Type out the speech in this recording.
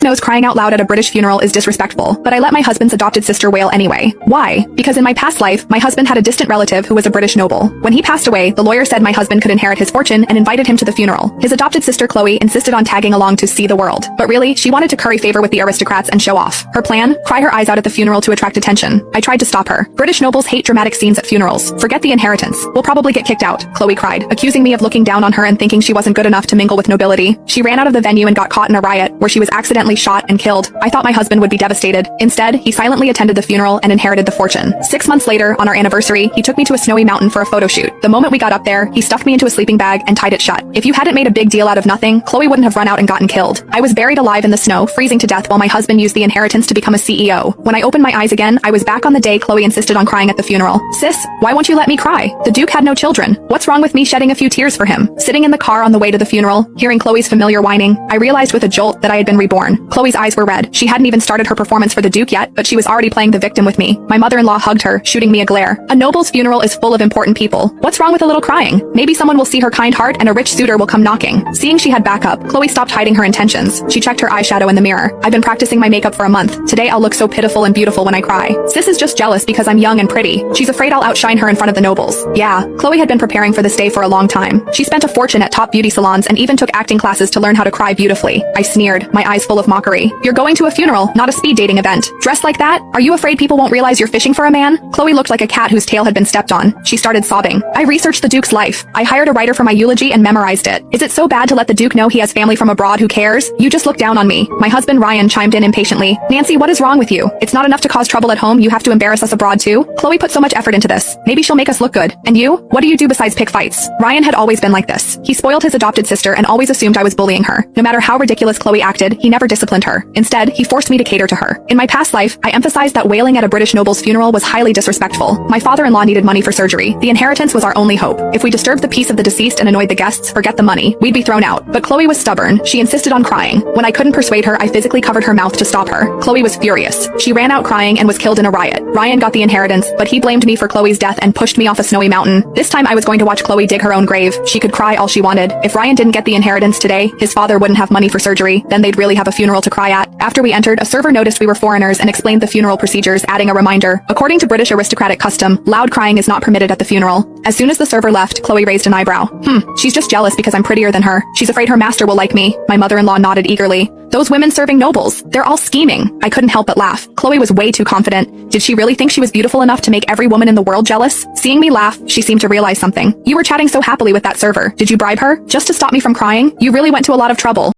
knows crying out loud at a British funeral is disrespectful, but I let my husband's adopted sister wail anyway. Why? Because in my past life, my husband had a distant relative who was a British noble. When he passed away, the lawyer said my husband could inherit his fortune and invited him to the funeral. His adopted sister Chloe insisted on tagging along to see the world. But really, she wanted to curry favor with the aristocrats and show off. Her plan? Cry her eyes out at the funeral to attract attention. I tried to stop her. British nobles hate dramatic scenes at funerals. Forget the inheritance. We'll probably get kicked out, Chloe cried, accusing me of looking down on her and thinking she wasn't good enough to mingle with nobility. She ran out of the venue and got caught in a riot, where she was accidentally shot and killed. I thought my husband would be devastated. Instead, he silently attended the funeral and inherited the fortune. 6 months later, on our anniversary, he took me to a snowy mountain for a photo shoot. The moment we got up there, he stuffed me into a sleeping bag and tied it shut. If you hadn't made a big deal out of nothing, Chloe wouldn't have run out and gotten killed. I was buried alive in the snow, freezing to death while my husband used the inheritance to become a CEO. When I opened my eyes again, I was back on the day Chloe insisted on crying at the funeral. Sis, why won't you let me cry? The Duke had no children. What's wrong with me shedding a few tears for him? Sitting in the car on the way to the funeral, hearing Chloe's familiar whining, I realized with a jolt that I had been reborn. Chloe's eyes were red. She hadn't even started her performance for the Duke yet, but she was already playing the victim with me. My mother-in-law hugged her, shooting me a glare. A noble's funeral is full of important people. What's wrong with a little crying? Maybe someone will see her kind heart and a rich suitor will come knocking. Seeing she had backup, Chloe stopped hiding her intentions. She checked her eyeshadow in the mirror. I've been practicing my makeup for a month. Today I'll look so pitiful and beautiful when I cry. Sis is just jealous because I'm young and pretty. She's afraid I'll outshine her in front of the nobles. Yeah, Chloe had been preparing for this day for a long time. She spent a fortune at top beauty salons and even took acting classes to learn how to cry beautifully. I sneered, my eyes full of mockery. You're going to a funeral, not a speed dating event. Dressed like that? Are you afraid people won't realize you're fishing for a man? Chloe looked like a cat whose tail had been stepped on. She started sobbing. I researched the Duke's life. I hired a writer for my eulogy and memorized it. Is it so bad to let the Duke know he has family from abroad who cares? You just look down on me. My husband Ryan chimed in impatiently. Nancy, what is wrong with you? It's not enough to cause trouble at home, you have to embarrass us abroad too? Chloe put so much effort into this. Maybe she'll make us look good. And you? What do you do besides pick fights? Ryan had always been like this. He spoiled his adopted sister and always assumed I was bullying her. No matter how ridiculous Chloe acted, he never disciplined her. Instead, he forced me to cater to her. In my past life, I emphasized that wailing at a British noble's funeral was highly disrespectful. My father-in-law needed money for surgery. The inheritance was our only hope. If we disturbed the peace of the deceased and annoyed the guests, forget the money. We'd be thrown out. But Chloe was stubborn. She insisted on crying. When I couldn't persuade her, I physically covered her mouth to stop her. Chloe was furious. She ran out crying and was killed in a riot. Ryan got the inheritance, but he blamed me for Chloe's death and pushed me off a snowy mountain. This time I was going to watch Chloe dig her own grave. She could cry all she wanted. If Ryan didn't get the inheritance today, his father wouldn't have money for surgery. Then they'd really have a funeral to cry at. After we entered, a server noticed we were foreigners and explained the funeral procedures, adding a reminder. According to British aristocratic custom, loud crying is not permitted at the funeral. As soon as the server left, Chloe raised an eyebrow. She's just jealous because I'm prettier than her. She's afraid her master will like me. My mother-in-law nodded eagerly. Those women serving nobles, they're all scheming. I couldn't help but laugh. Chloe was way too confident. Did she really think she was beautiful enough to make every woman in the world jealous? Seeing me laugh, she seemed to realize something. You were chatting so happily with that server. Did you bribe her? Just to stop me from crying? You really went to a lot of trouble.